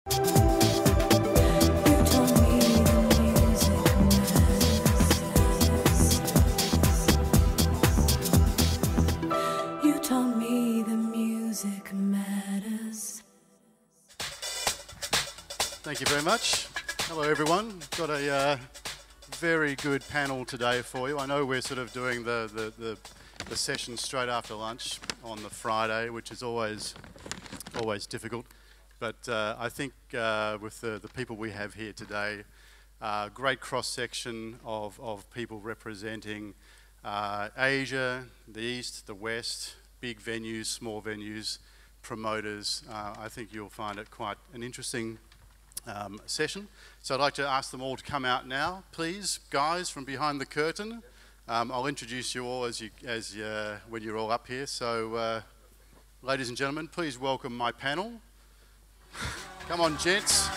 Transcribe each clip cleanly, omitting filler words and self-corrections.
Thank you very much. Hello everyone. Got a very good panel today for you. I know we're sort of doing the session straight after lunch on the Friday, which is always difficult. But I think with the people we have here today, great cross-section of people representing Asia, the East, the West, big venues, small venues, promoters. I think you'll find it quite an interesting session. So I'd like to ask them all to come out now, please, guys from behind the curtain. I'll introduce you all when you're all up here. So, ladies and gentlemen, please welcome my panel. Come on, gents.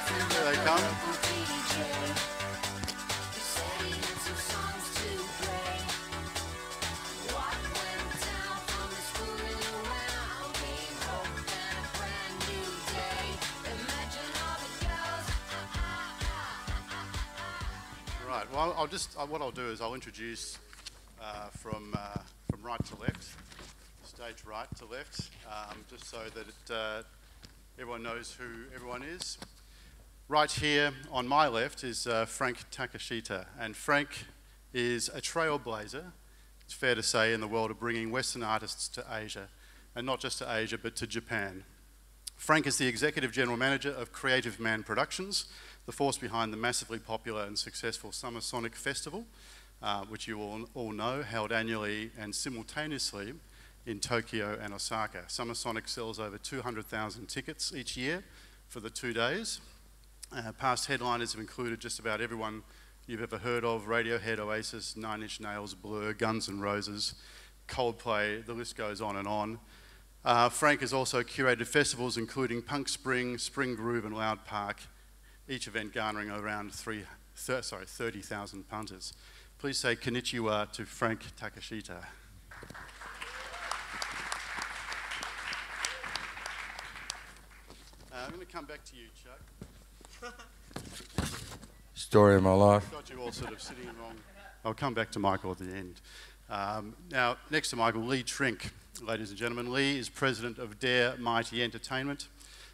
Here they come. Well, what I'll do is I'll introduce from right to left, stage right to left, just so that everyone knows who everyone is. Right here on my left is Frank Takeshita, and Frank is a trailblazer, it's fair to say, in the world of bringing Western artists to Asia, and not just to Asia, but to Japan. Frank is the Executive General Manager of Creative Man Productions, the force behind the massively popular and successful Summer Sonic Festival, which you all know, held annually and simultaneously in Tokyo and Osaka. Summer Sonic sells over 200,000 tickets each year for the 2 days. Past headliners have included just about everyone you've ever heard of: Radiohead, Oasis, Nine Inch Nails, Blur, Guns N' Roses, Coldplay, the list goes on and on. Frank has also curated festivals including Punk Spring, Spring Groove and Loud Park, each event garnering around 30,000 punters. Please say konnichiwa to Frank Takeshita. I'm going to come back to you, Chugg. Story of my life. I've got you all sort of sitting wrong. I'll come back to Michael at the end. Now, next to Michael, Lee Trink, ladies and gentlemen. Lee is president of Dare Mighty Entertainment,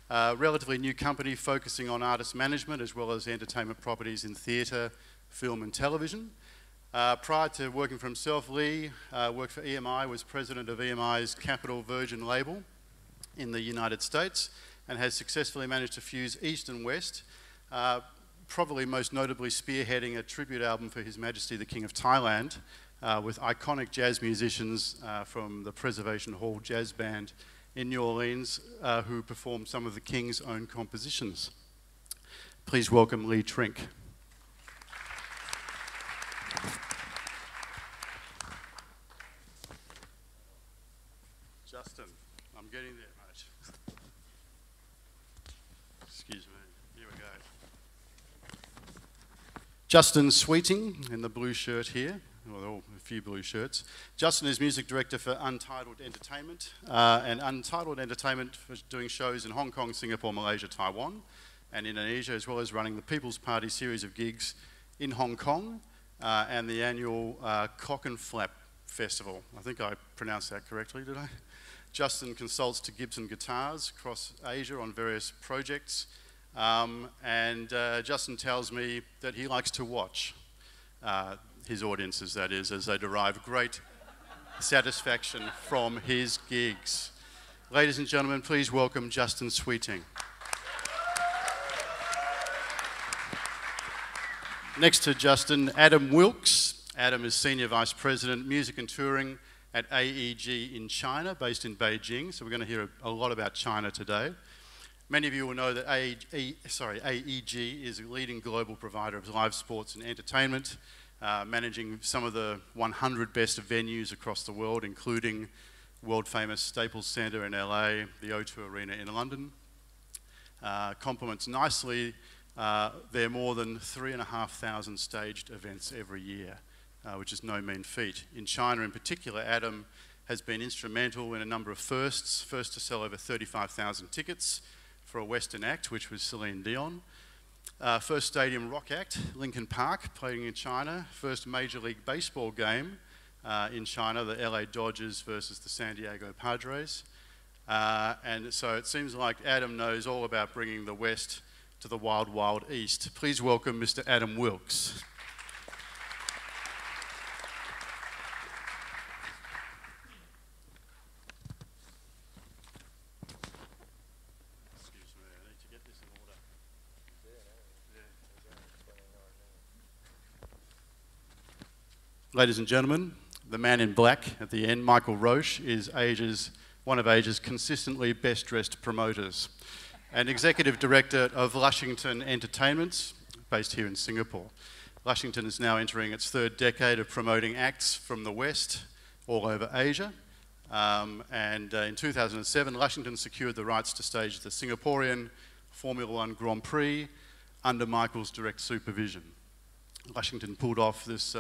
a relatively new company focusing on artist management as well as entertainment properties in theatre, film and television. Prior to working for himself, Lee worked for EMI, was president of EMI's Capital Virgin label in the United States, and has successfully managed to fuse East and West, probably most notably spearheading a tribute album for His Majesty the King of Thailand with iconic jazz musicians from the Preservation Hall Jazz Band in New Orleans who performed some of the King's own compositions. Please welcome Lee Trink. Justin, I'm getting there, mate. Excuse me, here we go. Justin Sweeting in the blue shirt here. Well, a few blue shirts. Justin is music director for Untitled Entertainment, and Untitled Entertainment was doing shows in Hong Kong, Singapore, Malaysia, Taiwan, and Indonesia, as well as running the People's Party series of gigs in Hong Kong and the annual Cock and Flap Festival. I think I pronounced that correctly, did I? Justin consults to Gibson Guitars across Asia on various projects, and Justin tells me that he likes to watch his audiences, that is, as they derive great satisfaction from his gigs. Ladies and gentlemen, please welcome Justin Sweeting. Next to Justin, Adam Wilkes. Adam is Senior Vice President, Music and Touring at AEG in China, based in Beijing. So we're going to hear a lot about China today. Many of you will know that AEG is a leading global provider of live sports and entertainment, managing some of the 100 best venues across the world, including world-famous Staples Center in LA, the O2 Arena in London. Complements nicely their more than 3,500 staged events every year, which is no mean feat. In China in particular, Adam has been instrumental in a number of firsts. First to sell over 35,000 tickets for a Western act, which was Celine Dion. First stadium rock act, Linkin Park, playing in China. First Major League Baseball game in China, the LA Dodgers versus the San Diego Padres. And so it seems like Adam knows all about bringing the West to the wild, wild East. Please welcome Mr. Adam Wilkes. Excuse me, I need to get this in order. Ladies and gentlemen, the man in black at the end, Michael Roche, is one of Asia's consistently best-dressed promoters and Executive Director of Lushington Entertainments, based here in Singapore. Lushington is now entering its third decade of promoting acts from the West all over Asia. In 2007, Lushington secured the rights to stage the Singaporean Formula One Grand Prix under Michael's direct supervision. Lushington pulled off this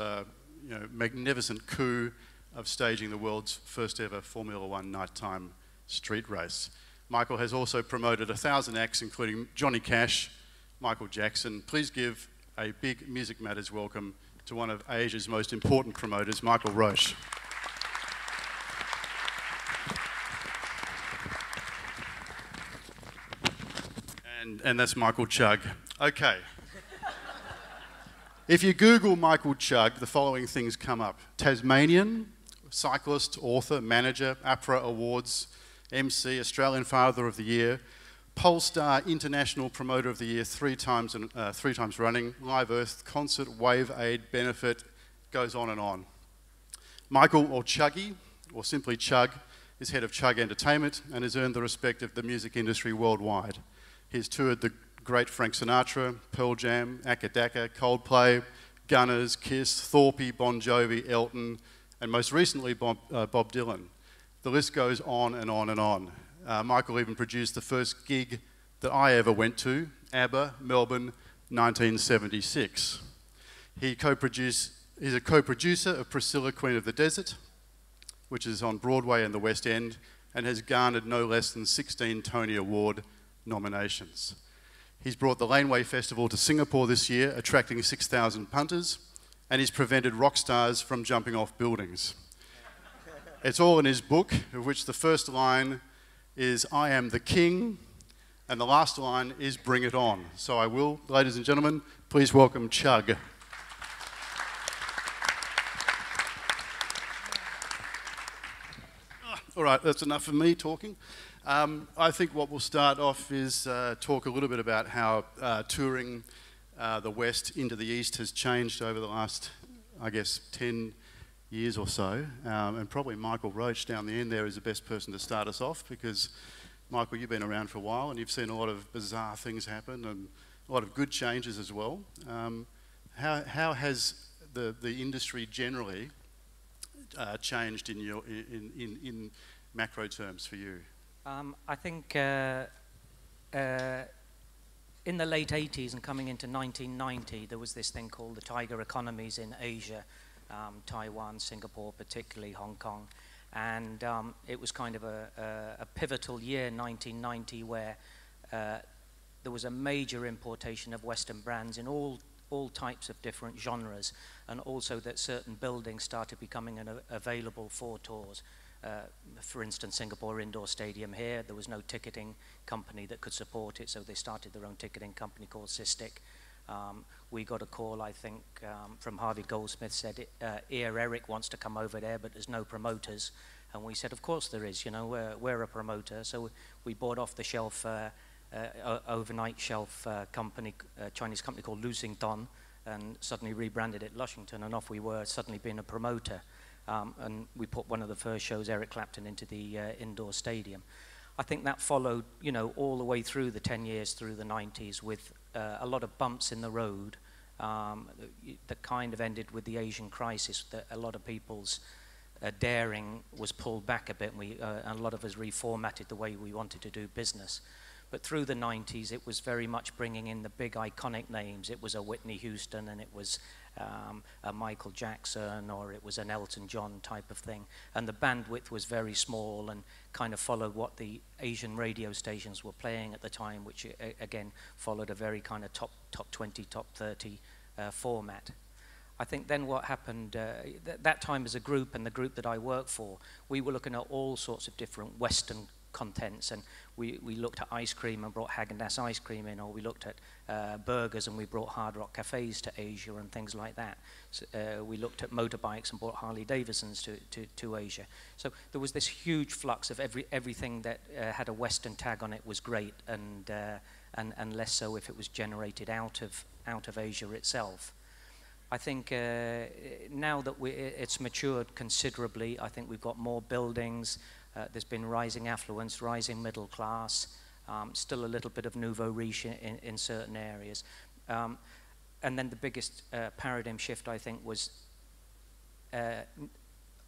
magnificent coup of staging the world's first ever Formula One nighttime street race. Michael has also promoted 1,000 acts, including Johnny Cash, Michael Jackson. Please give a big Music Matters welcome to one of Asia's most important promoters, Michael Roche. And that's Michael Chugg. Okay. If you Google Michael Chugg, the following things come up. Tasmanian, cyclist, author, manager, APRA Awards, MC, Australian Father of the Year, Polestar International Promoter of the Year three times running, Live Earth Concert, Wave Aid, Benefit, goes on and on. Michael, or Chuggy, or simply Chugg, is head of Chugg Entertainment and has earned the respect of the music industry worldwide. He's toured the great Frank Sinatra, Pearl Jam, Akadaka, Coldplay, Gunners, Kiss, Thorpe, Bon Jovi, Elton, and most recently Bob Dylan. The list goes on and on and on. Michael even produced the first gig that I ever went to, ABBA, Melbourne, 1976. He's a co-producer of Priscilla, Queen of the Desert, which is on Broadway and the West End, and has garnered no less than 16 Tony Award nominations. He's brought the Laneway Festival to Singapore this year, attracting 6,000 punters, and he's prevented rock stars from jumping off buildings. It's all in his book, of which the first line is, "I am the king," and the last line is, "Bring it on." So I will, ladies and gentlemen, please welcome Chugg. All right, that's enough of me talking. I think what we'll start off is talk a little bit about how touring the West into the East has changed over the last, I guess, 10 years or so. And probably Michael Roche down the end there is the best person to start us off, because, Michael, you've been around for a while and you've seen a lot of bizarre things happen and a lot of good changes as well. How has the industry generally changed in macro terms for you? I think in the late 80s and coming into 1990, there was this thing called the tiger economies in Asia, Taiwan, Singapore, particularly Hong Kong. And it was kind of a pivotal year, 1990, where there was a major importation of Western brands in all types of different genres, and also that certain buildings started becoming available for tours. For instance, Singapore Indoor Stadium here, there was no ticketing company that could support it, so they started their own ticketing company called Systec. We got a call, I think, from Harvey Goldsmith, said, Eric wants to come over there, but there's no promoters. And we said, of course there is, you know, we're a promoter. So we bought off the shelf, overnight shelf company, Chinese company called Lusington, and suddenly rebranded it Lushington, and off we were, suddenly being a promoter. And we put one of the first shows, Eric Clapton, into the indoor stadium. I think that followed, you know, all the way through the 10 years through the 90s with a lot of bumps in the road that kind of ended with the Asian crisis, that a lot of people's daring was pulled back a bit, and a lot of us reformatted the way we wanted to do business. But through the 90s, it was very much bringing in the big iconic names. It was a Whitney Houston, and it was a Michael Jackson, or it was an Elton John type of thing. And the bandwidth was very small and kind of followed what the Asian radio stations were playing at the time, which again followed a very kind of top 20, top 30 format. I think then what happened, that time as a group, and the group that I work for, we were looking at all sorts of different Western contents, and we looked at ice cream and brought Haagen-Dazs ice cream in, or we looked at burgers and we brought Hard Rock cafes to Asia and things like that. So, we looked at motorbikes and brought Harley Davidsons to Asia. So there was this huge flux of everything that had a Western tag on it was great, and less so if it was generated out of Asia itself. I think now that it's matured considerably, I think we've got more buildings, there's been rising affluence, rising middle class, still a little bit of nouveau riche in certain areas. And then the biggest paradigm shift, I think, was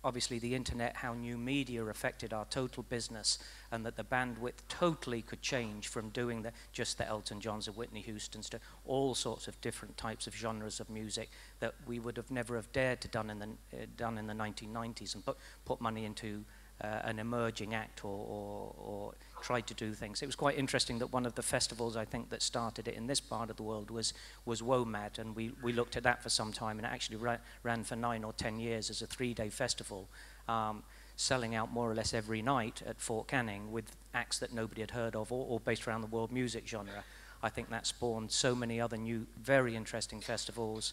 obviously the internet, how new media affected our total business, and that the bandwidth totally could change from doing just the Elton Johns and Whitney Houstons to all sorts of different types of genres of music that we would have never have dared to done in the 1990s, and put money into an emerging act or tried to do things. It was quite interesting that one of the festivals, I think, that started it in this part of the world was WOMAD, and we looked at that for some time, and it actually ran for 9 or 10 years as a 3-day festival, selling out more or less every night at Fort Canning with acts that nobody had heard of, or based around the world music genre. I think that spawned so many other new, very interesting festivals.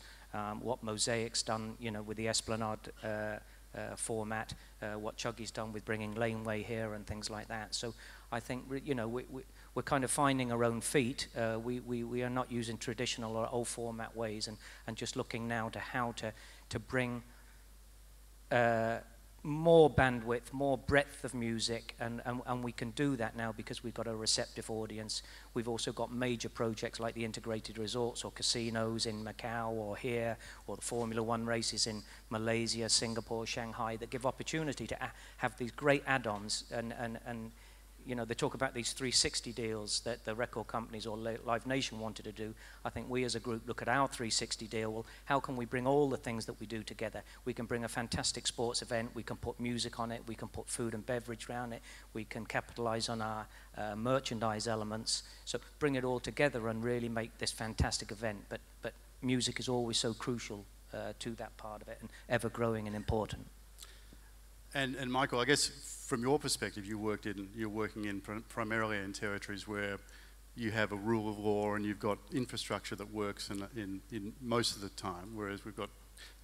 What Mosaic's done, with the Esplanade format, what Chuggy's done with bringing Laneway here and things like that. So I think we're kind of finding our own feet. We are not using traditional or old format ways, and just looking now to how to bring more bandwidth, more breadth of music, and we can do that now because we've got a receptive audience. We've also got major projects like the integrated resorts or casinos in Macau or here, or the Formula One races in Malaysia, Singapore, Shanghai, that give opportunity to have these great add-ons, and they talk about these 360 deals that the record companies or Live Nation wanted to do. I think we as a group look at our 360 deal. Well, how can we bring all the things that we do together? We can bring a fantastic sports event, we can put music on it, we can put food and beverage around it, we can capitalize on our merchandise elements. So bring it all together and really make this fantastic event. But music is always so crucial to that part of it, and ever growing and important. And Michael, I guess from your perspective, you're working in primarily in territories where you have a rule of law and you've got infrastructure that works in most of the time, whereas we've got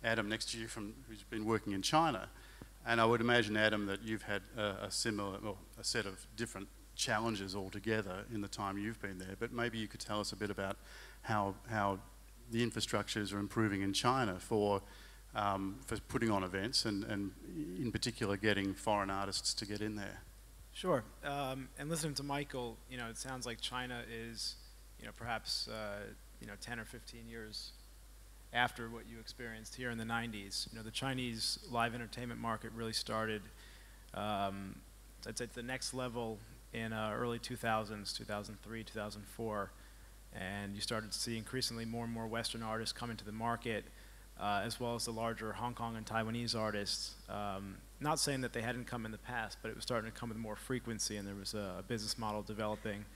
Adam next to you who's been working in China. And I would imagine, Adam, that you've had a set of different challenges altogether in the time you've been there, but maybe you could tell us a bit about how the infrastructures are improving in China for putting on events, and in particular getting foreign artists to get in there. Sure. And listening to Michael, it sounds like China is, perhaps 10 or 15 years after what you experienced here in the 90s. The Chinese live entertainment market really started, I'd say, at the next level in early 2000s, 2003, 2004, and you started to see increasingly more and more Western artists come into the market, as well as the larger Hong Kong and Taiwanese artists. Not saying that they hadn't come in the past, but it was starting to come with more frequency, and there was a business model developing.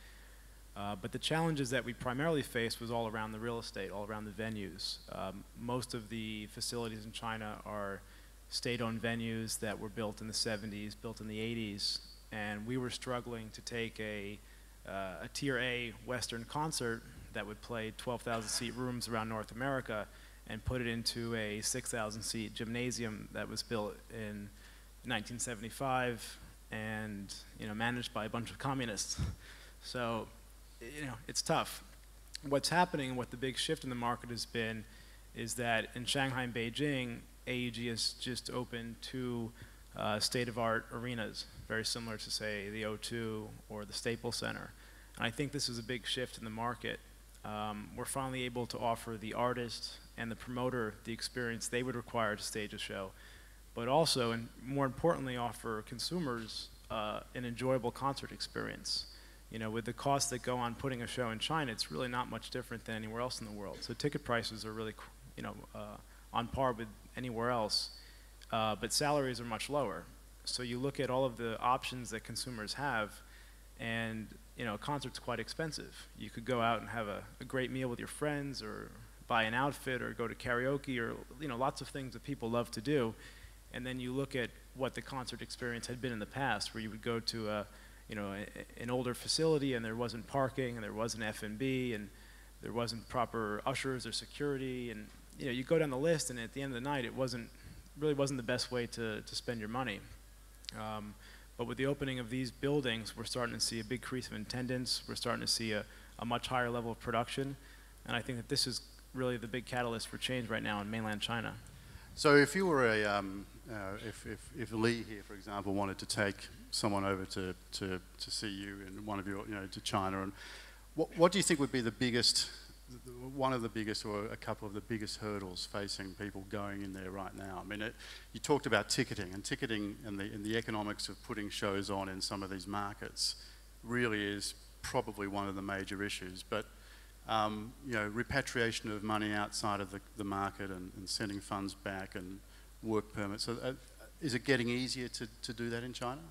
But the challenges that we primarily faced was all around the real estate, all around the venues. Most of the facilities in China are state-owned venues that were built in the 70s, built in the 80s, and we were struggling to take a Tier A Western concert that would play 12,000-seat rooms around North America and put it into a 6,000-seat gymnasium that was built in 1975 and managed by a bunch of communists. So it's tough. What's happening, what the big shift in the market has been, is that in Shanghai and Beijing, AEG has just opened 2 state-of-art arenas, very similar to, say, the O2 or the Staples Center. And I think this is a big shift in the market. We're finally able to offer the artist and the promoter the experience they would require to stage a show, but also, and more importantly, offer consumers an enjoyable concert experience. With the costs that go on putting a show in China, it's really not much different than anywhere else in the world. So ticket prices are really, on par with anywhere else, but salaries are much lower. So you look at all of the options that consumers have, and a concert's quite expensive. You could go out and have a great meal with your friends, or buy an outfit, or go to karaoke, or lots of things that people love to do. And then you look at what the concert experience had been in the past, where you would go to an older facility, and there wasn't parking, and there wasn't F&B, and there wasn't proper ushers or security, and you go down the list, and at the end of the night, it really wasn't the best way to spend your money. But with the opening of these buildings, we're starting to see a big increase of attendance. We're starting to see a much higher level of production, and I think that this is really the big catalyst for change right now in mainland China. So if you were if Lee here, for example, wanted to take someone over to see you in one of your, to China, and what do you think would be one of the biggest, or a couple of the biggest hurdles facing people going in there right now? I mean, you talked about ticketing, and the economics of putting shows on in some of these markets really is probably one of the major issues. But repatriation of money outside of the market, and sending funds back, and work permits. So is it getting easier to do that in China?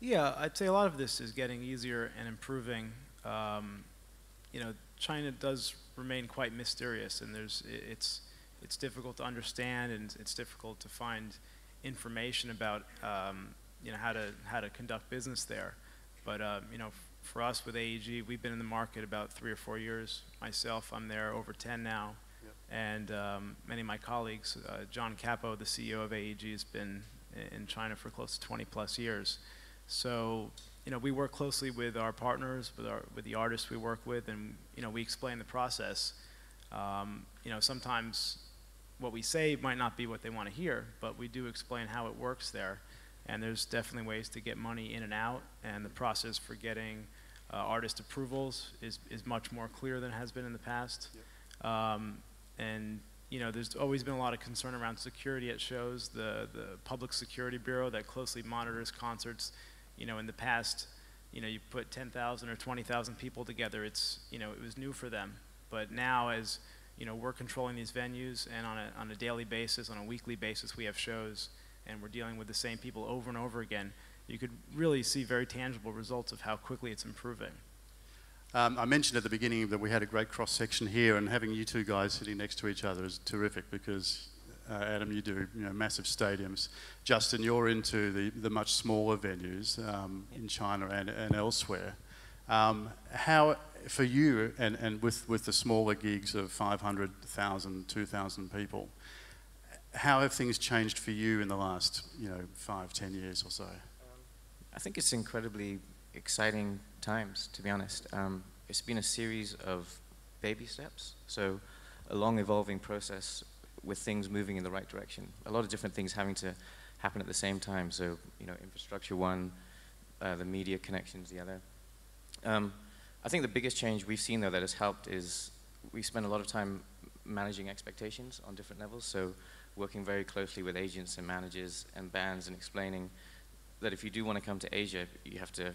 Yeah, I'd say a lot of this is getting easier and improving. China does remain quite mysterious, and it's difficult to understand, and it's difficult to find information about how to conduct business there. But for us with AEG, we've been in the market about 3 or 4 years. Myself, I'm there over 10 now. Yep. And many of my colleagues, John Capo, the CEO of AEG, has been in China for close to 20 plus years. So we work closely with our partners, with the artists we work with, and we explain the process. Sometimes what we say might not be what they want to hear, but we do explain how it works there. And there's definitely ways to get money in and out, and the process for getting artist approvals is much more clear than it has been in the past. Yep. And there's always been a lot of concern around security at shows. The Public Security Bureau that closely monitors concerts, in the past, you put 10,000 or 20,000 people together, it was new for them. But now, as we're controlling these venues, and on a daily basis, on a weekly basis, we have shows, and we're dealing with the same people over and over again, you could really see very tangible results of how quickly it's improving. I mentioned at the beginning that we had a great cross-section here, and having you two guys sitting next to each other is terrific, because Adam, you do massive stadiums. Justin, you're into the much smaller venues in China and elsewhere. How, for you, and with the smaller gigs of 500,000, 2,000 people, how have things changed for you in the last 5, 10 years or so? I think it's incredibly exciting times, to be honest. It's been a series of baby steps, so a long evolving process with things moving in the right direction. A lot of different things having to happen at the same time. So, infrastructure one, the media connections the other. I think the biggest change we've seen, though, that has helped is we spend a lot of time managing expectations on different levels. So working very closely with agents and managers and bands, and explaining that if you do want to come to Asia, you have to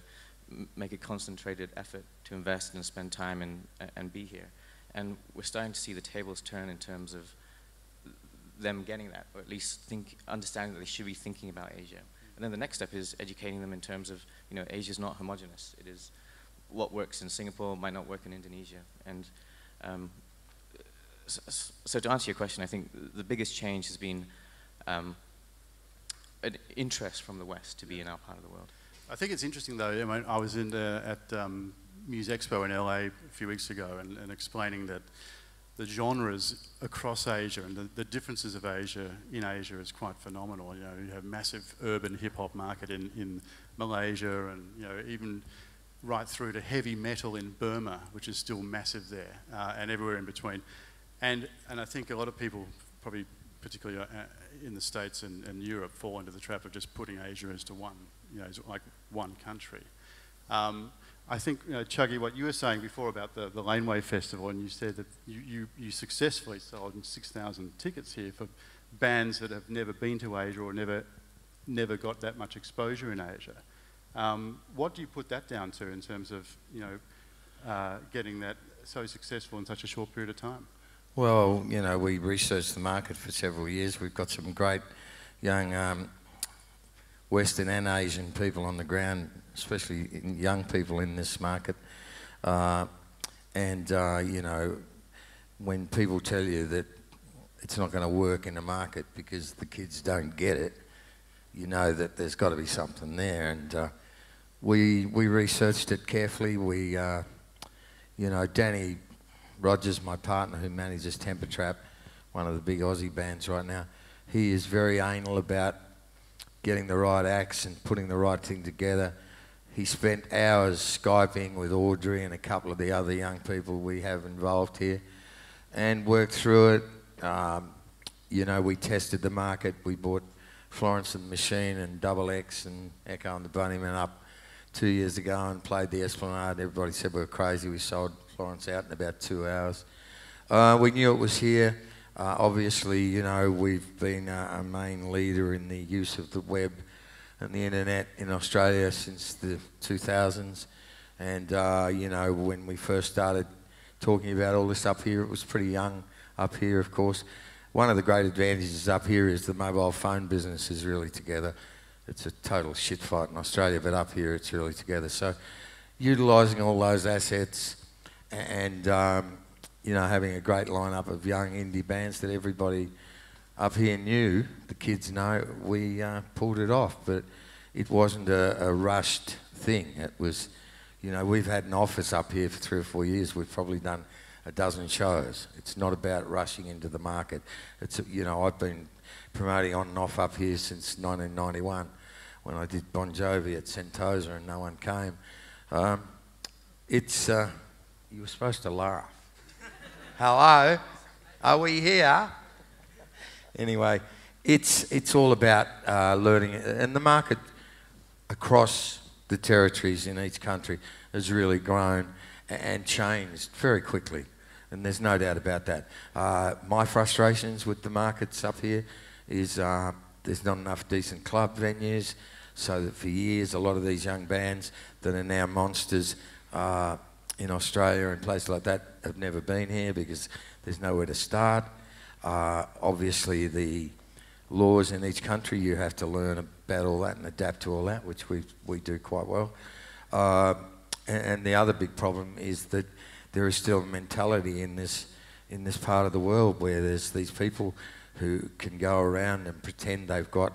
make a concentrated effort to invest and spend time and be here. And we're starting to see the tables turn in terms of them getting that, or at least understanding that they should be thinking about Asia. And then the next step is educating them in terms of, Asia's not homogenous. It is what works in Singapore might not work in Indonesia. And so to answer your question, I think the biggest change has been an interest from the West to be in our part of the world. I think it's interesting, though. I was at Muse Expo in LA a few weeks ago, and explaining that the genres across Asia and the differences of Asia in Asia is quite phenomenal. You have massive urban hip-hop market in Malaysia, and even right through to heavy metal in Burma, which is still massive there, and everywhere in between. And I think a lot of people, probably particularly in the States and Europe, fall into the trap of just putting Asia as to one, as like one country. I think, Chuggy, what you were saying before about the Laneway Festival, and you said that you successfully sold 6,000 tickets here for bands that have never been to Asia or never got that much exposure in Asia. What do you put that down to in terms of getting that so successful in such a short period of time? Well, you know, we researched the market for several years. We've got some great young Western and Asian people on the ground, especially young people in this market. You know, when people tell you that it's not going to work in the market because the kids don't get it, you know that there's got to be something there. And we researched it carefully. We, you know, Danny Rogers, my partner who manages Temper Trap, one of the big Aussie bands right now, he is very anal about getting the right acts and putting the right thing together. He spent hours Skyping with Audrey and a couple of the other young people we have involved here and worked through it. You know, we tested the market. We bought Florence and the Machine and Double X and Echo and the Bunnymen up 2 years ago and played the Esplanade. Everybody said we were crazy. We sold Florence out in about 2 hours. We knew it was here. Obviously, you know, we've been a main leader in the use of the web and the internet in Australia since the 2000s. And, you know, when we first started talking about all this up here, it was pretty young up here, of course. One of the great advantages up here is the mobile phone business is really together. It's a total shit fight in Australia, but up here it's really together. So utilising all those assets and you know, having a great lineup of young indie bands that everybody up here knew, the kids know, we pulled it off. But it wasn't a rushed thing. It was, you know, we've had an office up here for 3 or 4 years. We've probably done a dozen shows. It's not about rushing into the market. It's, you know, I've been promoting on and off up here since 1991 when I did Bon Jovi at Sentosa and no one came. You were supposed to laugh. Hello? Are we here? Anyway, it's all about learning. And the market across the territories in each country has really grown and changed very quickly. And there's no doubt about that. My frustrations with the markets up here is there's not enough decent club venues, so that for years a lot of these young bands that are now monsters in Australia and places like that have never been here because there's nowhere to start. Obviously the laws in each country, you have to learn about all that and adapt to all that, which we do quite well. And the other big problem is that there is still a mentality in this part of the world where there's these people who can go around and pretend they've got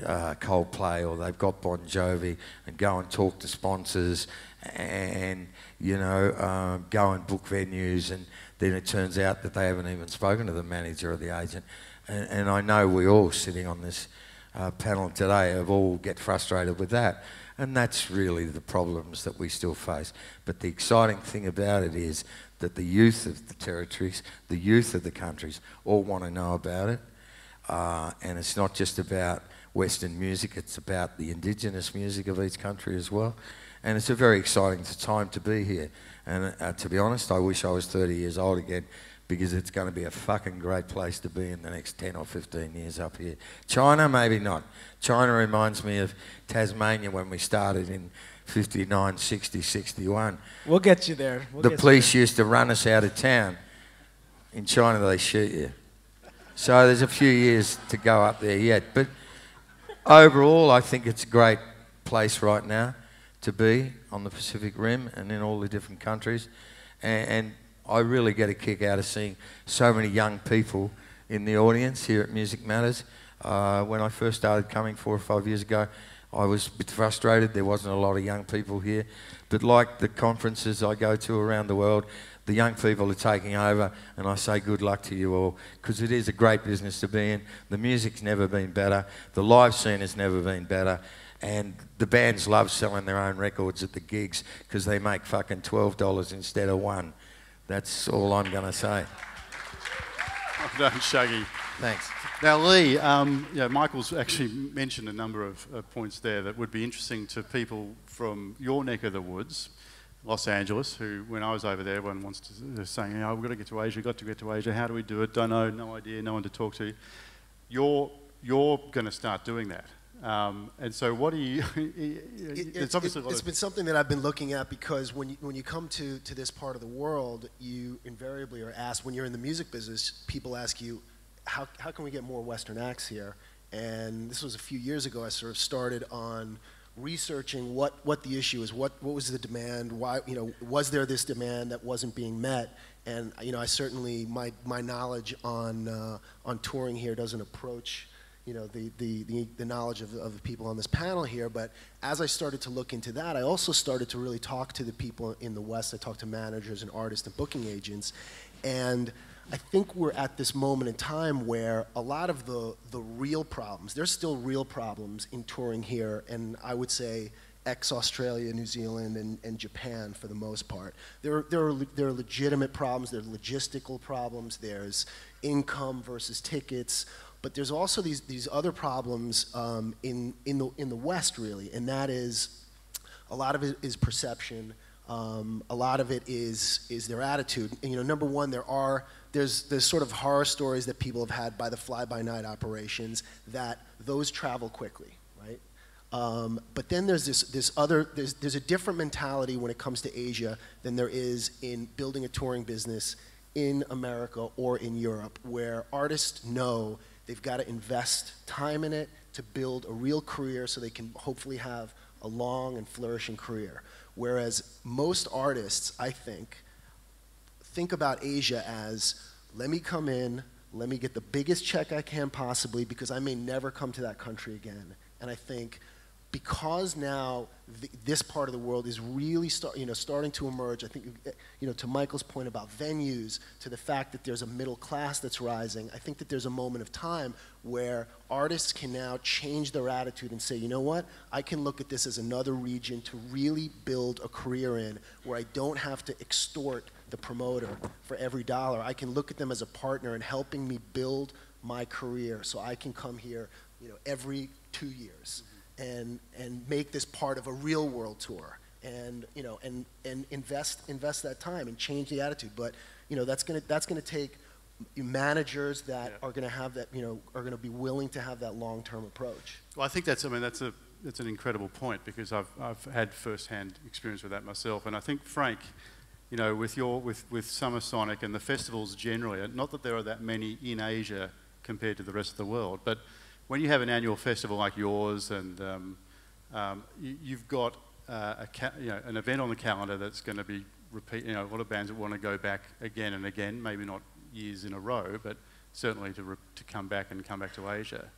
Coldplay or they've got Bon Jovi and go and talk to sponsors and, you know, go and book venues, and then it turns out that they haven't even spoken to the manager or the agent. And I know we all sitting on this panel today have all get frustrated with that. And that's really the problems that we still face. But the exciting thing about it is that the youth of the territories, the youth of the countries, all want to know about it. And it's not just about Western music, it's about the indigenous music of each country as well. And it's a very exciting time to be here. And to be honest, I wish I was 30 years old again, because it's going to be a fucking great place to be in the next 10 or 15 years up here. China, maybe not. China reminds me of Tasmania when we started in 59, 60, 61. We'll get you there. The police used to run us out of town. In China, they shoot you. So there's a few years to go up there yet. But overall, I think it's a great place right now to be on the Pacific Rim and in all the different countries. And I really get a kick out of seeing so many young people in the audience here at Music Matters. When I first started coming 4 or 5 years ago, I was a bit frustrated. There wasn't a lot of young people here. But like the conferences I go to around the world, the young people are taking over, and I say good luck to you all, because it is a great business to be in. The music's never been better. The live scene has never been better. And the bands love selling their own records at the gigs because they make fucking $12 instead of $1. That's all I'm going to say. Well done, Chuggy. Thanks. Now, Lee, yeah, Michael's actually mentioned a number of points there that would be interesting to people from your neck of the woods, Los Angeles, who, when I was over there, everyone wants to, they're saying, oh, we've got to get to Asia, got to get to Asia, how do we do it? Don't know, no idea, no one to talk to. You're going to start doing that. And so what do you, it's obviously it's been something that I've been looking at, because when you come to this part of the world, you invariably are asked, when you're in the music business, people ask you, how can we get more Western acts here? And this was a few years ago. I sort of started on researching what the issue is, what was the demand, why, was there this demand that wasn't being met? And I certainly, my knowledge on touring here doesn't approach the knowledge of the people on this panel here. But as I started to look into that, I also started to really talk to the people in the West. I talked to managers and artists and booking agents, and I think we're at this moment in time where a lot of the real problems, there's still real problems in touring here, and I would say ex-Australia, New Zealand, and Japan for the most part. There are legitimate problems, there are logistical problems, there's income versus tickets, but there's also these other problems in the West, really, and that is, a lot of it is perception, a lot of it is their attitude. And, number one, there's sort of horror stories that people have had by the fly-by-night operations, that those travel quickly, right? But then there's there's a different mentality when it comes to Asia than there is in building a touring business in America or in Europe, where artists know they've got to invest time in it to build a real career so they can hopefully have a long and flourishing career. Whereas most artists, I think about Asia as, let me come in, let me get the biggest check I can possibly, because I may never come to that country again. And I think because now this part of the world is really starting to emerge, I think, to Michael's point about venues, to the fact that there's a middle class that's rising, I think that there's a moment of time where artists can now change their attitude and say, you know what, I can look at this as another region to really build a career in, where I don't have to extort the promoter for every dollar. I can look at them as a partner in helping me build my career, so I can come here every 2 years. And make this part of a real world tour, and invest that time and change the attitude. But that's gonna take managers that are gonna have that, are gonna be willing to have that long-term approach. Well, I think that's an incredible point, because I've had first-hand experience with that myself, and I think, Frank, with Summer Sonic and the festivals generally, not that there are that many in Asia compared to the rest of the world, but when you have an annual festival like yours, and you've got an event on the calendar that's going to be a lot of bands that want to go back again and again, maybe not years in a row, but certainly to come back to Asia.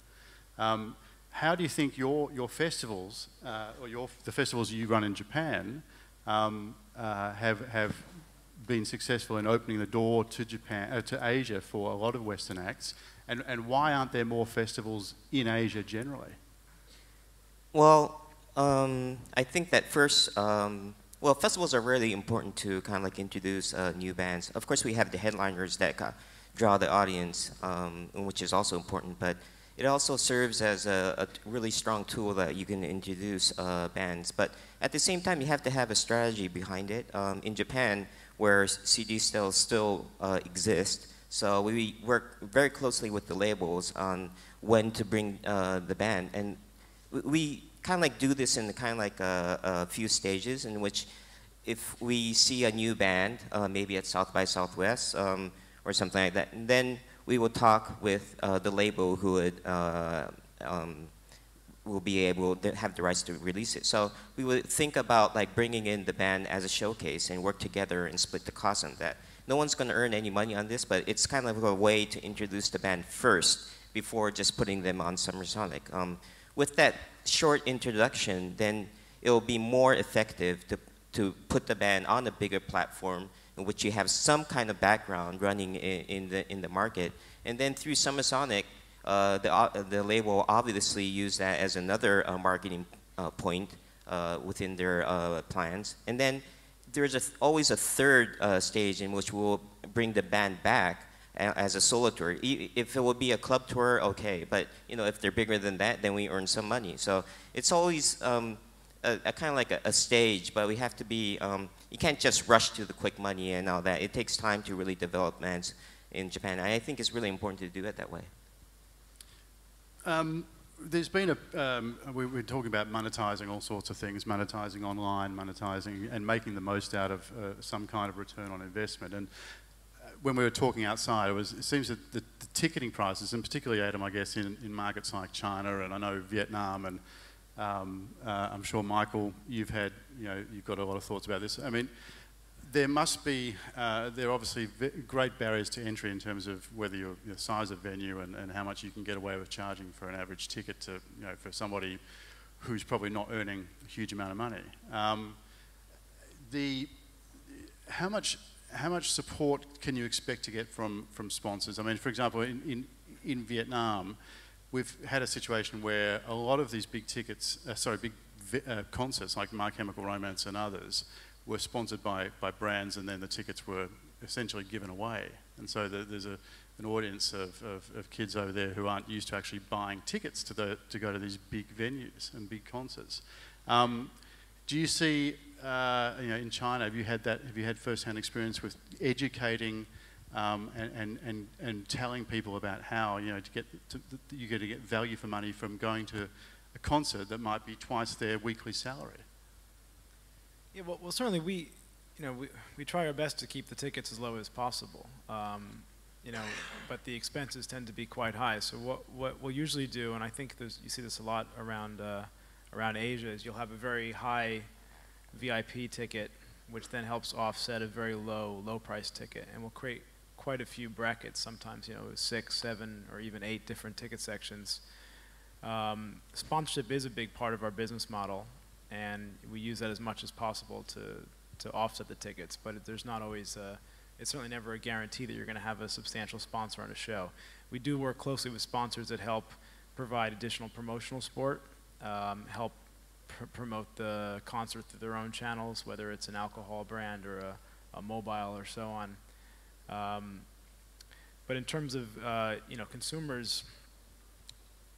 How do you think your festivals, or the festivals you run in Japan, have been successful in opening the door to Japan, to Asia, for a lot of Western acts? And why aren't there more festivals in Asia generally? Well, I think that first, festivals are really important to kind of like introduce new bands. Of course, we have the headliners that draw the audience, which is also important, but it also serves as a really strong tool that you can introduce bands. But at the same time, you have to have a strategy behind it. In Japan, where CD sales still exist, so we work very closely with the labels on when to bring the band, and we kind of like do this in kind of like a few stages, in which if we see a new band, maybe at South by Southwest or something like that, and then we will talk with the label who would will be able to have the rights to release it. So we would think about like bringing in the band as a showcase and work together and split the cost on that. No one's going to earn any money on this, but it's kind of a way to introduce the band first before just putting them on Summer Sonic. With that short introduction, then it will be more effective to put the band on a bigger platform in which you have some kind of background running in the market. And then through Summer Sonic, the label obviously use that as another marketing point within their plans. And then there's always a third stage in which we'll bring the band back as a solo tour. If it will be a club tour, okay, but if they're bigger than that, then we earn some money. So it's always a kind of like a stage, but we have to be, you can't just rush to the quick money and all that. It takes time to really develop bands in Japan. I think it's really important to do it that way. there's been we're talking about monetizing all sorts of things, monetizing online, monetizing and making the most out of some kind of return on investment. And when we were talking outside, it seems that the ticketing prices, and particularly, Adam, I guess, in markets like China, and I know Vietnam, and I'm sure, Michael, you've got a lot of thoughts about this. I mean, there must be, there are obviously great barriers to entry in terms of whether your size of venue and how much you can get away with charging for an average ticket to, for somebody who's probably not earning a huge amount of money. How much support can you expect to get from sponsors? I mean, for example, in Vietnam, we've had a situation where a lot of these big tickets, concerts like My Chemical Romance and others, were sponsored by brands, and then the tickets were essentially given away. And so there's an audience of kids over there who aren't used to actually buying tickets to go to these big venues and big concerts. Do you see, in China, have you had first-hand experience with educating and telling people about how you're going to get value for money from going to a concert that might be twice their weekly salary? Yeah, well, certainly we try our best to keep the tickets as low as possible. But the expenses tend to be quite high. So what we'll usually do, and I think you see this a lot around Asia, is you'll have a very high VIP ticket, which then helps offset a very low price ticket, and we'll create quite a few brackets. Sometimes 6, 7, or even 8 different ticket sections. Sponsorship is a big part of our business model, and we use that as much as possible to offset the tickets, but there's not always it's certainly never a guarantee that you're going to have a substantial sponsor on a show. We do work closely with sponsors that help provide additional promotional support, help promote the concert through their own channels, whether it's an alcohol brand or a mobile or so on. But in terms of consumers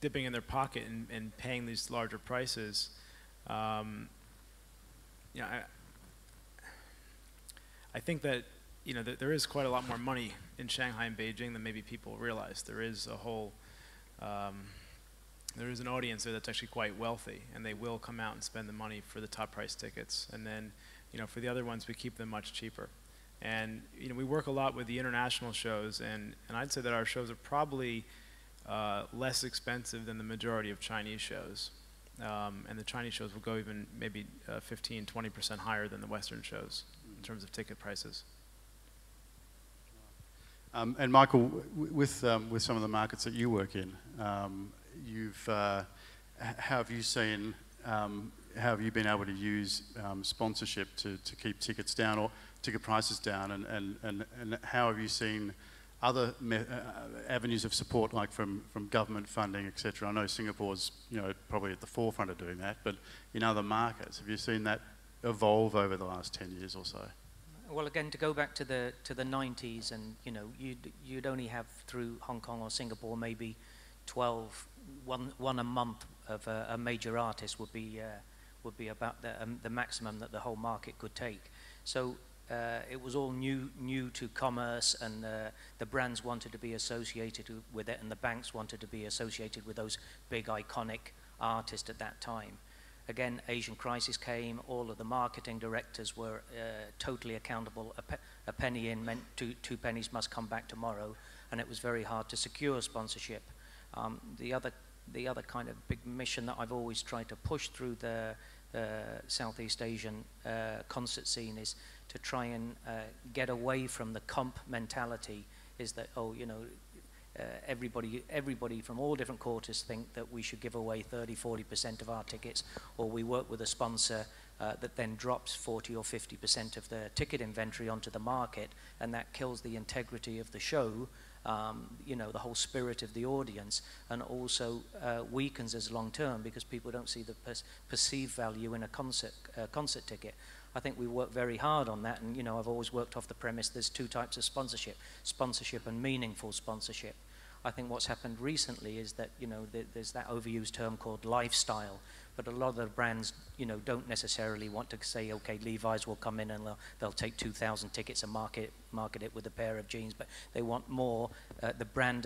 dipping in their pocket and paying these larger prices, I think that that there is quite a lot more money in Shanghai and Beijing than maybe people realize. There is a whole there is an audience there that's actually quite wealthy, and they will come out and spend the money for the top price tickets. And then for the other ones, we keep them much cheaper. And we work a lot with the international shows, and I'd say that our shows are probably less expensive than the majority of Chinese shows. And the Chinese shows will go even maybe 15–20% higher than the Western shows in terms of ticket prices. And Michael, with some of the markets that you work in, how have you seen? How have you been able to use sponsorship to keep tickets down or ticket prices down? And how have you seen other avenues of support, like from government funding, etc.? I know Singapore's probably at the forefront of doing that, but in other markets, have you seen that evolve over the last 10 years or so? Well, again, to go back to the 90s, and you'd only have through Hong Kong or Singapore maybe one a month of a major artist would be about the maximum that the whole market could take. So it was all new to commerce, and the brands wanted to be associated with it, and the banks wanted to be associated with those big iconic artists at that time. Again, Asian crisis came, all of the marketing directors were totally accountable. A penny in meant two pennies must come back tomorrow, and it was very hard to secure sponsorship. The other kind of big mission that I've always tried to push through the Southeast Asian concert scene is to try and get away from the comp mentality, is that, everybody from all different quarters think that we should give away 30–40% of our tickets, or we work with a sponsor that then drops 40 or 50% of the ticket inventory onto the market, and that kills the integrity of the show, the whole spirit of the audience, and also weakens us long term because people don't see the perceived value in a concert ticket. I think we work very hard on that, and I've always worked off the premise there's 2 types of sponsorship and meaningful sponsorship. I think what's happened recently is that there's that overused term called lifestyle, but a lot of the brands, you know, don't necessarily want to say, okay, Levi's will come in and they'll take 2,000 tickets and market it with a pair of jeans, but they want more the brand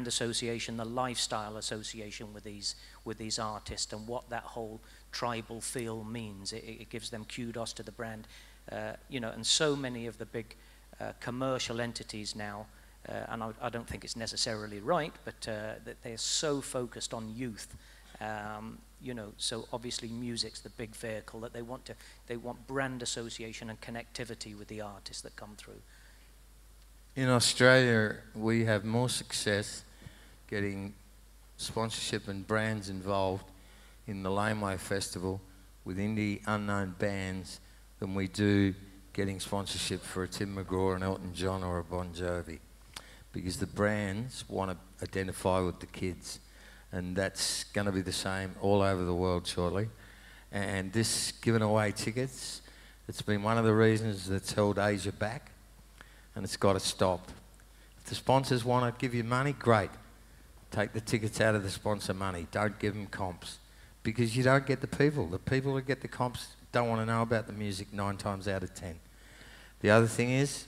association, the lifestyle association with these artists, and what that whole tribal feel means. It gives them kudos to the brand, you know, and so many of the big commercial entities now, and I don't think it's necessarily right, but that they're so focused on youth, you know, so obviously music's the big vehicle that they want brand association and connectivity with the artists that come through. In Australia, we have more success getting sponsorship and brands involved in the Laneway Festival with indie unknown bands than we do getting sponsorship for a Tim McGraw, an Elton John or a Bon Jovi, because the brands want to identify with the kids, and that's going to be the same all over the world shortly. And this giving away tickets, it's been one of the reasons that's held Asia back, and it's got to stop. If the sponsors want to give you money, great. Take the tickets out of the sponsor money. Don't give them comps, because you don't get the people. The people who get the comps don't want to know about the music 9 times out of 10. The other thing is,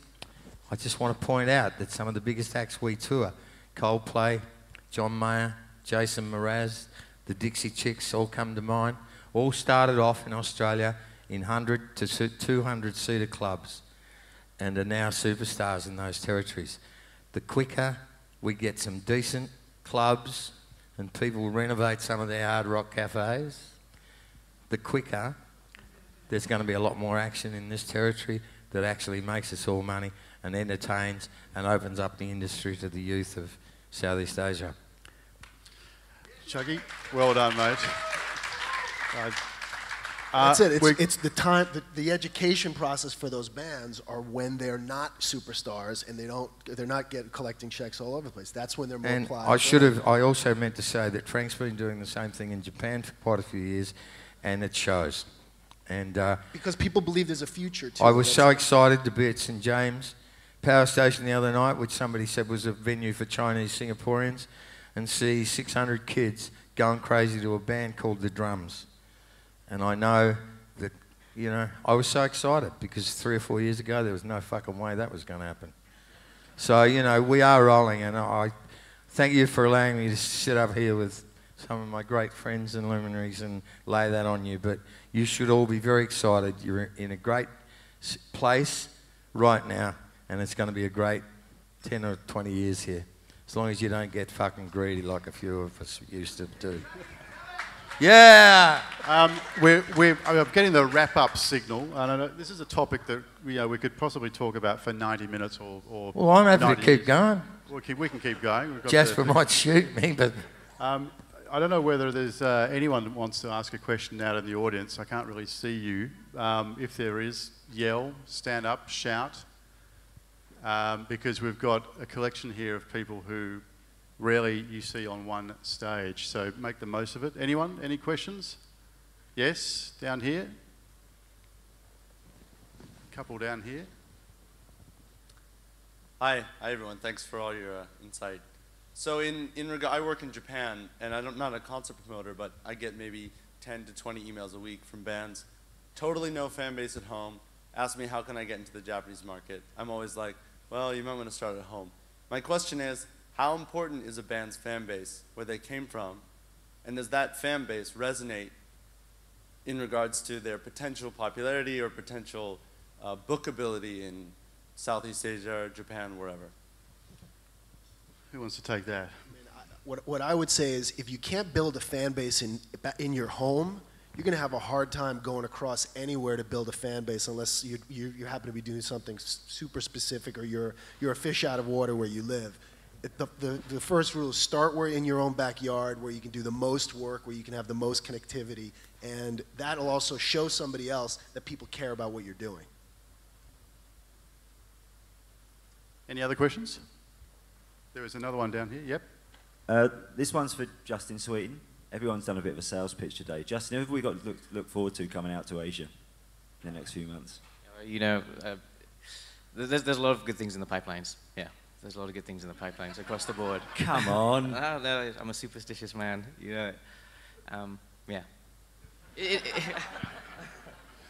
I just want to point out that some of the biggest acts we tour, Coldplay, John Mayer, Jason Mraz, the Dixie Chicks all come to mind, all started off in Australia in 100 to 200-seater clubs and are now superstars in those territories. The quicker we get some decent clubs and people renovate some of their hard rock cafes, the quicker there's going to be a lot more action in this territory that actually makes us all money and entertains and opens up the industry to the youth of Southeast Asia. Chuggy, well done, mate. That's it. It's the time, the education process for those bands are when they're not superstars and they're not collecting checks all over the place. That's when they're more And applied. I also meant to say that Frank's been doing the same thing in Japan for quite a few years, and it shows. And because people believe there's a future too. I was so excited to be at St James Power Station the other night, which somebody said was a venue for Chinese Singaporeans, and see 600 kids going crazy to a band called The Drums. And I know that, you know, I was so excited because 3 or 4 years ago there was no fucking way that was going to happen. So, you know, we are rolling, and I thank you for allowing me to sit up here with some of my great friends and luminaries and lay that on you. But you should all be very excited. You're in a great place right now, and it's going to be a great 10 or 20 years here, as long as you don't get fucking greedy like a few of us used to do. Yeah! We're getting the wrap-up signal. I don't know, this is a topic that we could possibly talk about for 90 minutes or Well, I'm happy to 90 keep years. going. We can keep going. We've got Jasper might shoot me, but... I don't know whether there's anyone that wants to ask a question out in the audience. I can't really see you. If there is, yell, stand up, shout, because we've got a collection here of people who rarely you see on one stage. So make the most of it. Anyone? Any questions? Yes, down here. Couple down here. Hi everyone. Thanks for all your insight. So I work in Japan, and I'm not a concert promoter, but I get maybe 10 to 20 emails a week from bands, totally no fan base at home, ask me how can I get into the Japanese market. I'm always like, well, you might want to start at home. My question is, how important is a band's fan base, where they came from, and does that fan base resonate in regards to their potential popularity or potential bookability in Southeast Asia, Japan, wherever? Who wants to take that? What I would say is, if you can't build a fan base in your home, you're going to have a hard time going across anywhere to build a fan base unless you happen to be doing something super specific, or you're a fish out of water where you live. The first rule is start in your own backyard, where you can do the most work, where you can have the most connectivity, and that'll also show somebody else that people care about what you're doing. Any other questions? There is another one down here. Yep. This one's for Justin Sweeten. Everyone's done a bit of a sales pitch today. Justin, who have we got to look forward to coming out to Asia in the next few months? You know, there's a lot of good things in the pipelines. Yeah, there's a lot of good things in the pipelines across the board. Come on. No, I'm a superstitious man. You know, yeah.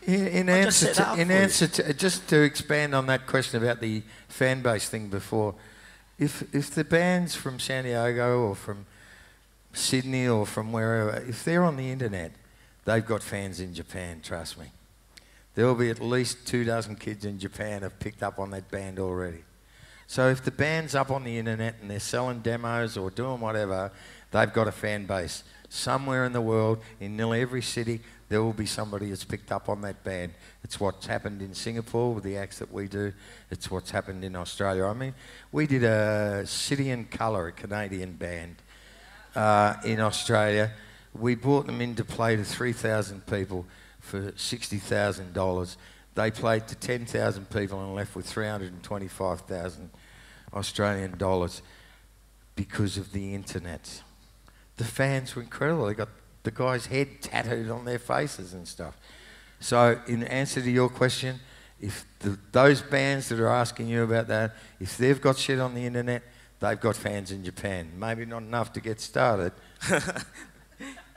In answer to, just to expand on that question about the fan base thing before, if the bands from San Diego or from Sydney or from wherever, if they're on the internet, they've got fans in Japan, trust me. There will be at least 24 kids in Japan have picked up on that band already. So if the band's up on the internet and they're selling demos or doing whatever, they've got a fan base. Somewhere in the world, in nearly every city, there will be somebody that's picked up on that band. It's what's happened in Singapore with the acts that we do. It's what's happened in Australia. I mean, we did a City and Colour, a Canadian band, in Australia. We brought them in to play to 3,000 people for $60,000. They played to 10,000 people and left with 325,000 Australian dollars because of the internet. The fans were incredible. They got the guy's head tattooed on their faces and stuff. So in answer to your question, if those bands that are asking you about that, if they've got shit on the internet, they've got fans in Japan. Maybe not enough to get started.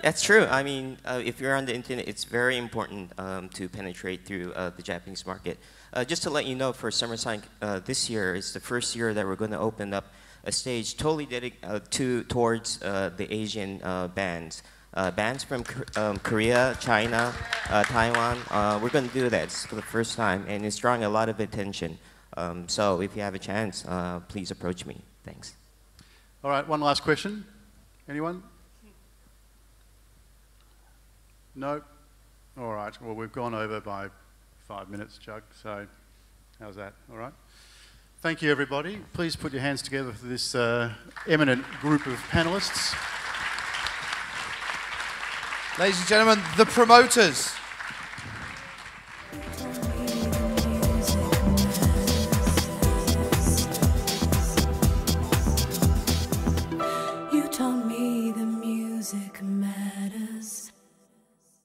That's true. I mean, if you're on the internet, it's very important to penetrate through the Japanese market. Just to let you know, for Summertime this year, it's the first year that we're going to open up a stage totally dedicated towards the Asian bands. Bands from Korea, China, Taiwan. We're going to do that for the first time, and it's drawing a lot of attention. So if you have a chance, please approach me. Thanks. All right, one last question. Anyone? No? All right, well, we've gone over by 5 minutes, Chugg, so how's that? All right. Thank you, everybody. Please put your hands together for this eminent group of panellists. Ladies and gentlemen, the promoters.